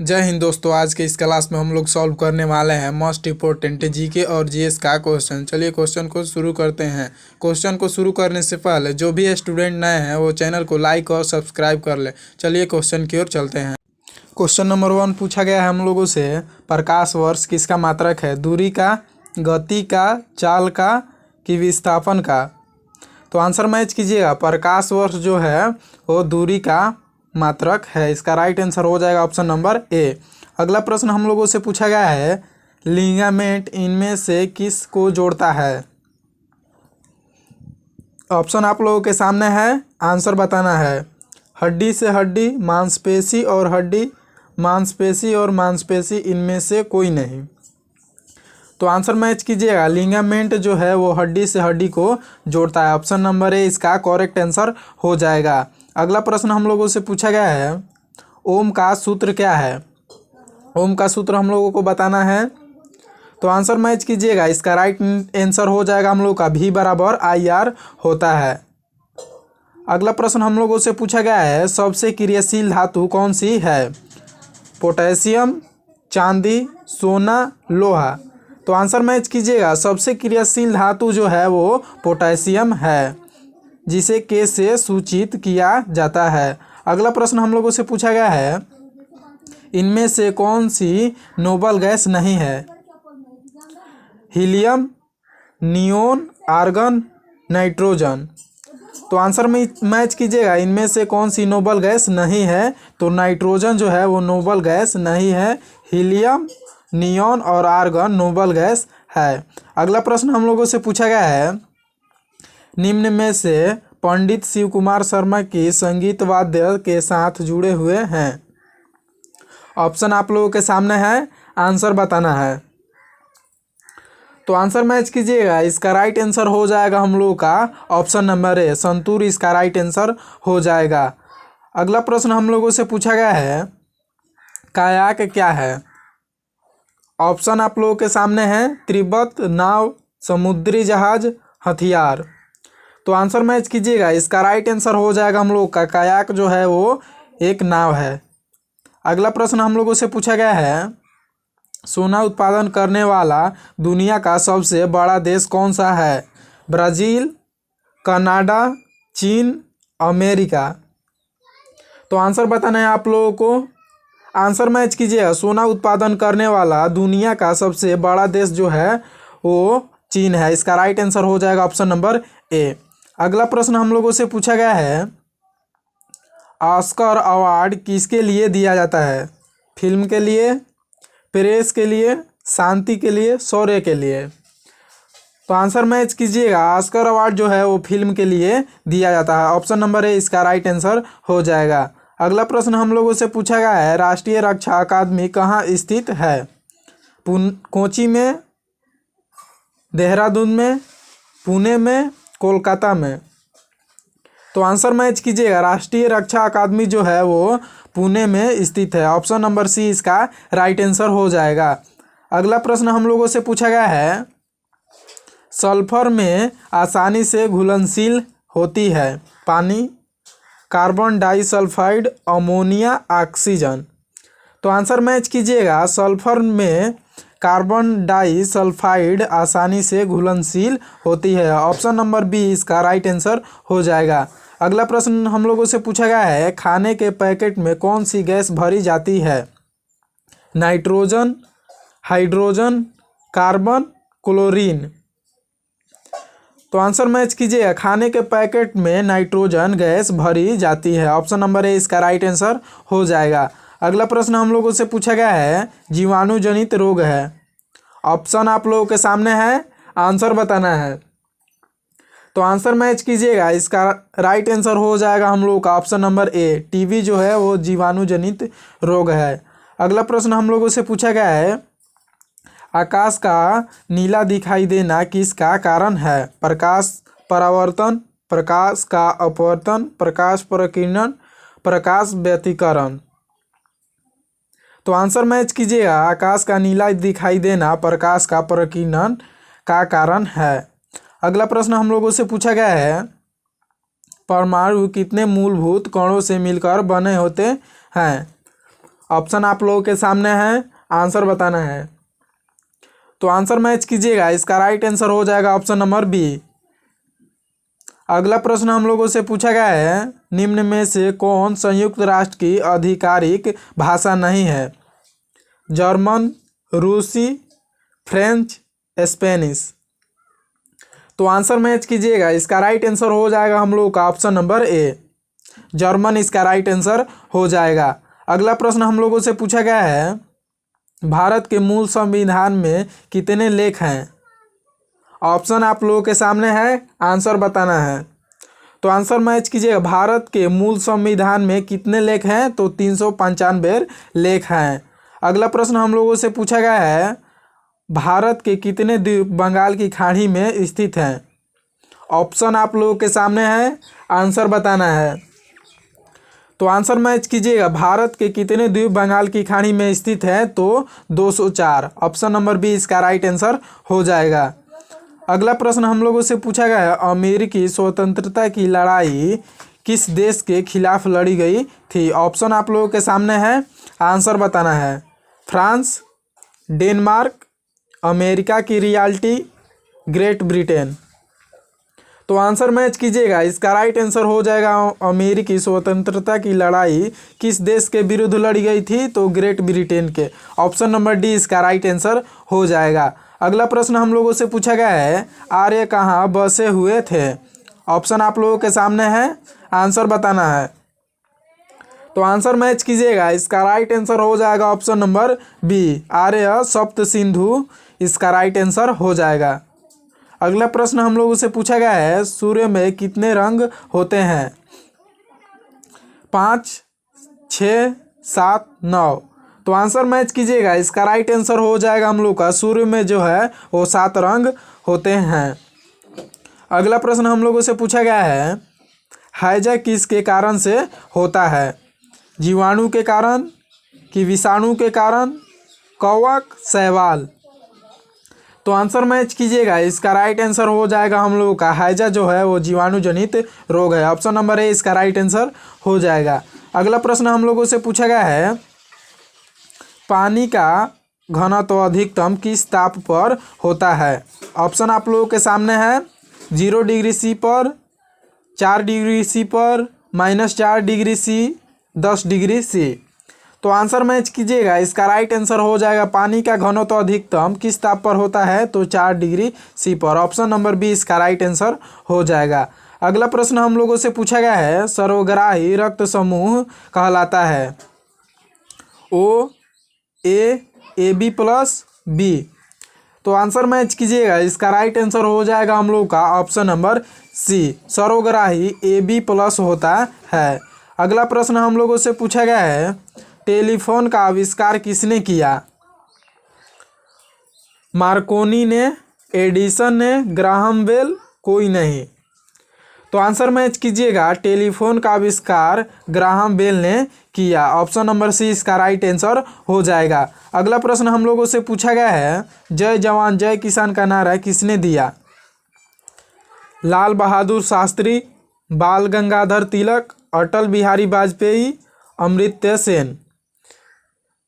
जय हिंद दोस्तों। आज के इस क्लास में हम लोग सॉल्व करने वाले हैं मोस्ट इम्पोर्टेंट जीके और जीएस का क्वेश्चन। चलिए क्वेश्चन को शुरू करते हैं। क्वेश्चन को शुरू करने से पहले जो भी स्टूडेंट नए हैं वो चैनल को लाइक और सब्सक्राइब कर ले। चलिए क्वेश्चन की ओर चलते हैं। क्वेश्चन नंबर 1 पूछा गया है हम लोगों से, प्रकाश वर्ष किसका मात्रक है? दूरी का, गति का, चाल का कि विस्थापन का? तो आंसर मैच कीजिएगा। प्रकाश वर्ष जो है वो दूरी का मात्रक है। इसका राइट आंसर हो जाएगा ऑप्शन नंबर ए। अगला प्रश्न हम लोगों से पूछा गया है, लिगामेंट इनमें से किस को जोड़ता है? ऑप्शन आप लोगों के सामने है, आंसर बताना है। हड्डी से हड्डी, मांसपेशी और हड्डी, मांसपेशी और मांसपेशी, इनमें से कोई नहीं। तो आंसर मैच कीजिएगा। लिगामेंट जो है वो हड्डी से हड्डी को जोड़ता है। ऑप्शन नंबर ए इसका करेक्ट आंसर हो जाएगा। अगला प्रश्न हम लोगों से पूछा गया है, ओम का सूत्र क्या है? ओम का सूत्र हम लोगों को बताना है। तो आंसर मैच कीजिएगा। इसका राइट आंसर हो जाएगा हम लोग का V बराबर IR होता है। अगला प्रश्न हम लोगों से पूछा गया है, सबसे क्रियाशील धातु कौन सी है? पोटेशियम, चांदी, सोना, लोहा। तो आंसर मैच कीजिएगा। सबसे क्रियाशील धातु जो है वो पोटेशियम है, जिसे के से सूचित किया जाता है। अगला प्रश्न हम लोगों से पूछा गया है, इनमें से कौन सी नोबल गैस नहीं है? Helium, neon, argon, nitrogen. तो आंसर में मैच कीजिएगा। इनमें से कौन सी नोबल गैस नहीं है? तो नाइट्रोजन जो है वो नोबल गैस नहीं है। हीलियम, नियोन और आर्गन नोबल गैस है। अगला प्रश्न हम लोगों से पूछा गया है, निम्न में से पंडित शिव कुमार शर्मा की संगीत वाद्य के साथ जुड़े हुए हैं? ऑप्शन आप लोगों के सामने है, आंसर बताना है। तो आंसर मैच कीजिएगा। इसका राइट आंसर हो जाएगा हम लोगों का ऑप्शन नंबर ए, संतूर इसका राइट आंसर हो जाएगा। अगला प्रश्न हम लोगों से पूछा गया है, कायाक क्या है? ऑप्शन आप लोगों के सामने है, त्रिबत, नाव, समुद्री जहाज, हथियार। तो आंसर मैच कीजिएगा। इसका राइट आंसर हो जाएगा हम लोग का कायाक जो है वो एक नाव है। अगला प्रश्न हम लोगों से पूछा गया है, सोना उत्पादन करने वाला दुनिया का सबसे बड़ा देश कौन सा है? ब्राज़ील, कनाडा, चीन, अमेरिका। तो आंसर बताना है आप लोगों को। आंसर मैच कीजिएगा। सोना उत्पादन करने वाला दुनिया का सबसे बड़ा देश जो है वो चीन है। इसका राइट आंसर हो जाएगा ऑप्शन नंबर ए। अगला प्रश्न हम लोगों से पूछा गया है, ऑस्कर अवार्ड किसके लिए दिया जाता है? फिल्म के लिए, प्रेस के लिए, शांति के लिए, शौर्य के लिए। तो आंसर मैच कीजिएगा। ऑस्कर अवार्ड जो है वो फिल्म के लिए दिया जाता है। ऑप्शन नंबर ए इसका राइट आंसर हो जाएगा। अगला प्रश्न हम लोगों से पूछा गया है, राष्ट्रीय रक्षा अकादमी कहाँ स्थित है? कोची में, देहरादून में, पुणे में, कोलकाता में। तो आंसर मैच कीजिएगा। राष्ट्रीय रक्षा अकादमी जो है वो पुणे में स्थित है। ऑप्शन नंबर सी इसका राइट आंसर हो जाएगा। अगला प्रश्न हम लोगों से पूछा गया है, सल्फर में आसानी से घुलनशील होती है? पानी, कार्बन डाइसल्फाइड, अमोनिया, ऑक्सीजन। तो आंसर मैच कीजिएगा। सल्फर में कार्बन डाइसल्फाइड आसानी से घुलनशील होती है। ऑप्शन नंबर बी इसका राइट आंसर हो जाएगा। अगला प्रश्न हम लोगों से पूछा गया है, खाने के पैकेट में कौन सी गैस भरी जाती है? Nitrogen, hydrogen, carbon, chlorine. तो आंसर मैच कीजिएगा। खाने के पैकेट में नाइट्रोजन गैस भरी जाती है। ऑप्शन नंबर ए इसका राइट आंसर हो जाएगा। अगला प्रश्न हम लोगों से पूछा गया है, जीवाणु जनित रोग है? ऑप्शन आप लोगों के सामने है, आंसर बताना है। तो आंसर मैच कीजिएगा। इसका राइट आंसर हो जाएगा हम लोगों का ऑप्शन नंबर ए, टीबी जो है वो जीवाणु जनित रोग है। अगला प्रश्न हम लोगों से पूछा गया है, आकाश का नीला दिखाई देना किसका कारण है? प्रकाश परावर्तन, प्रकाश का अपवर्तन, प्रकाश प्रकीर्णन, प्रकाश व्यतिकरण। तो आंसर मैच कीजिएगा। आकाश का नीला दिखाई देना प्रकाश का प्रकीर्णन का कारण है। अगला प्रश्न हम लोगों से पूछा गया है, परमाणु कितने मूलभूत कणों से मिलकर बने होते हैं? ऑप्शन आप लोगों के सामने है, आंसर बताना है। तो आंसर मैच कीजिएगा, इसका राइट आंसर हो जाएगा ऑप्शन नंबर बी। अगला प्रश्न हम लोगों से पूछा गया है, निम्न में से कौन संयुक्त राष्ट्र की आधिकारिक भाषा नहीं है? जर्मन, रूसी, फ्रेंच, स्पेनिश। तो आंसर मैच कीजिएगा, इसका राइट आंसर हो जाएगा हम लोगों का ऑप्शन नंबर ए, जर्मन इसका राइट आंसर हो जाएगा। अगला प्रश्न हम लोगों से पूछा गया है, भारत के मूल संविधान में कितने लेख हैं? ऑप्शन आप लोगों के सामने है, आंसर बताना है। तो आंसर मैच कीजिएगा, भारत के मूल संविधान में कितने लेख हैं? तो 395 लेख हैं। अगला प्रश्न हम लोगों से पूछा गया है, भारत के कितने द्वीप बंगाल की खाड़ी में स्थित हैं? ऑप्शन आप लोगों के सामने है, आंसर बताना है। तो आंसर मैच कीजिएगा, भारत के कितने द्वीप बंगाल की खाड़ी में स्थित है? तो 204, ऑप्शन नंबर बी इसका राइट आंसर हो जाएगा। अगला प्रश्न हम लोगों से पूछा गया है, अमेरिकी स्वतंत्रता की लड़ाई किस देश के खिलाफ लड़ी गई थी? ऑप्शन आप लोगों के सामने है, आंसर बताना है। फ्रांस, डेनमार्क, अमेरिका की रियल्टी, ग्रेट ब्रिटेन। तो आंसर मैच कीजिएगा, इसका राइट आंसर हो जाएगा, अमेरिकी स्वतंत्रता की लड़ाई किस देश के विरुद्ध लड़ी गई थी? तो ग्रेट ब्रिटेन के, ऑप्शन नंबर डी इसका राइट आंसर हो जाएगा। अगला प्रश्न हम लोगों से पूछा गया है, आर्य कहाँ बसे हुए थे? ऑप्शन आप लोगों के सामने है, आंसर बताना है। तो आंसर मैच कीजिएगा, इसका राइट आंसर हो जाएगा ऑप्शन नंबर बी, आर्य सप्त सिंधु इसका राइट आंसर हो जाएगा। अगला प्रश्न हम लोगों से पूछा गया है, सूर्य में कितने रंग होते हैं? 5, 6, 7, 9। तो आंसर मैच कीजिएगा, इसका राइट आंसर हो जाएगा हम लोग का, सूर्य में जो है वो 7 रंग होते हैं। अगला प्रश्न हम लोगों से पूछा गया है, हैजा किसके कारण से होता है? जीवाणु के कारण कि विषाणु के कारण, कवक, शैवाल। तो आंसर मैच कीजिएगा, इसका राइट आंसर हो जाएगा हम लोगों का, हैजा जो है वो जीवाणु जनित रोग है, ऑप्शन नंबर ए इसका राइट आंसर हो जाएगा। अगला प्रश्न हम लोगों से पूछा गया है, पानी का घनत्व अधिकतम किस ताप पर होता है? ऑप्शन आप लोगों के सामने है, 0 डिग्री सी पर, 4 डिग्री सी पर, -4 डिग्री सी, 10 डिग्री सी। तो आंसर मैच कीजिएगा, इसका राइट आंसर हो जाएगा, पानी का घनत्व अधिकतम किस ताप पर होता है? तो 4 डिग्री सी पर, ऑप्शन नंबर बी इसका राइट आंसर हो जाएगा। अगला प्रश्न हम लोगों से पूछा गया है, सर्वग्राही रक्त समूह कहलाता है? O, A, AB plus B. तो आंसर मैच कीजिएगा, इसका राइट आंसर हो जाएगा हम लोग का ऑप्शन नंबर सी, सर्वग्राही AB प्लस होता है। अगला प्रश्न हम लोगों से पूछा गया है, टेलीफोन का आविष्कार किसने किया? मार्कोनी ने, एडिसन ने, ग्राहम बेल, कोई नहीं। तो आंसर मैच कीजिएगा, टेलीफोन का आविष्कार ग्राहम बेल ने किया, ऑप्शन नंबर सी इसका राइट आंसर हो जाएगा। अगला प्रश्न हम लोगों से पूछा गया है, जय जवान जय किसान का नारा किसने दिया? लाल बहादुर शास्त्री, बाल गंगाधर तिलक, अटल बिहारी वाजपेयी, अमर्त्य सेन।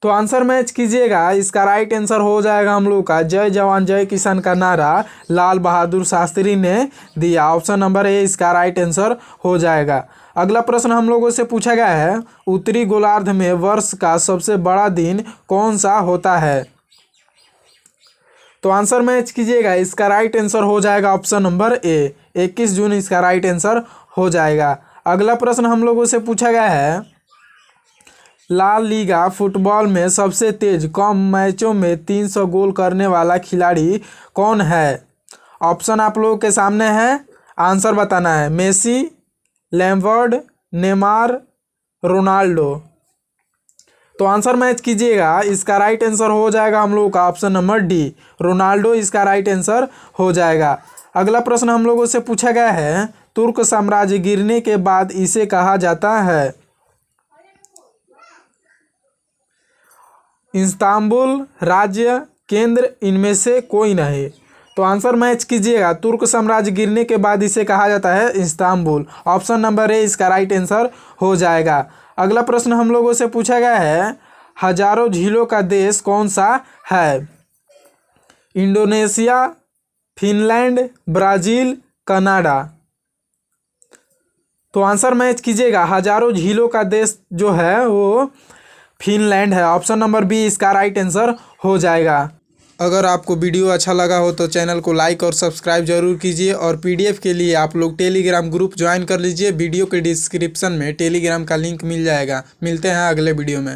तो आंसर मैच कीजिएगा, इसका राइट आंसर हो जाएगा हम लोग का, जय जवान जय किसान का नारा लाल बहादुर शास्त्री ने दिया, ऑप्शन नंबर ए इसका राइट आंसर हो जाएगा। अगला प्रश्न हम लोगों से पूछा गया है, उत्तरी गोलार्ध में वर्ष का सबसे बड़ा दिन कौन सा होता है? तो आंसर मैच कीजिएगा, इसका राइट आंसर हो जाएगा ऑप्शन नंबर ए, 21 जून इसका राइट आंसर हो जाएगा। अगला प्रश्न हम लोगों से पूछा गया है, ला लीगा फुटबॉल में सबसे तेज कम मैचों में 300 गोल करने वाला खिलाड़ी कौन है? ऑप्शन आप लोगों के सामने है, आंसर बताना है। Messi, Lampard, Neymar, Ronaldo. तो आंसर मैच कीजिएगा, इसका राइट आंसर हो जाएगा हम लोगों का ऑप्शन नंबर डी, रोनाल्डो इसका राइट आंसर हो जाएगा। अगला प्रश्न हम लोगों से पूछा गया है, तुर्क साम्राज्य गिरने के बाद इसे कहा जाता है? इस्तांबुल, राज्य, केंद्र, इनमें से कोई नहीं। तो आंसर मैच कीजिएगा, तुर्क साम्राज्य गिरने के बाद इसे कहा जाता है इस्तांबुल, ऑप्शन नंबर ए इसका राइट आंसर हो जाएगा। अगला प्रश्न हम लोगों से पूछा गया है, हजारों झीलों का देश कौन सा है? Indonesia, Finland, Brazil, Canada. तो आंसर मैच कीजिएगा। हजारों झीलों का देश जो है वो फिनलैंड है। ऑप्शन नंबर बी इसका राइट आंसर हो जाएगा। अगर आपको वीडियो अच्छा लगा हो तो चैनल को लाइक और सब्सक्राइब जरूर कीजिए और पीडीएफ के लिए आप लोग टेलीग्राम ग्रुप ज्वाइन कर लीजिए। वीडियो के डिस्क्रिप्शन में टेलीग्राम का लिंक मिल जाएगा। मिलते हैं अगले वीडियो में।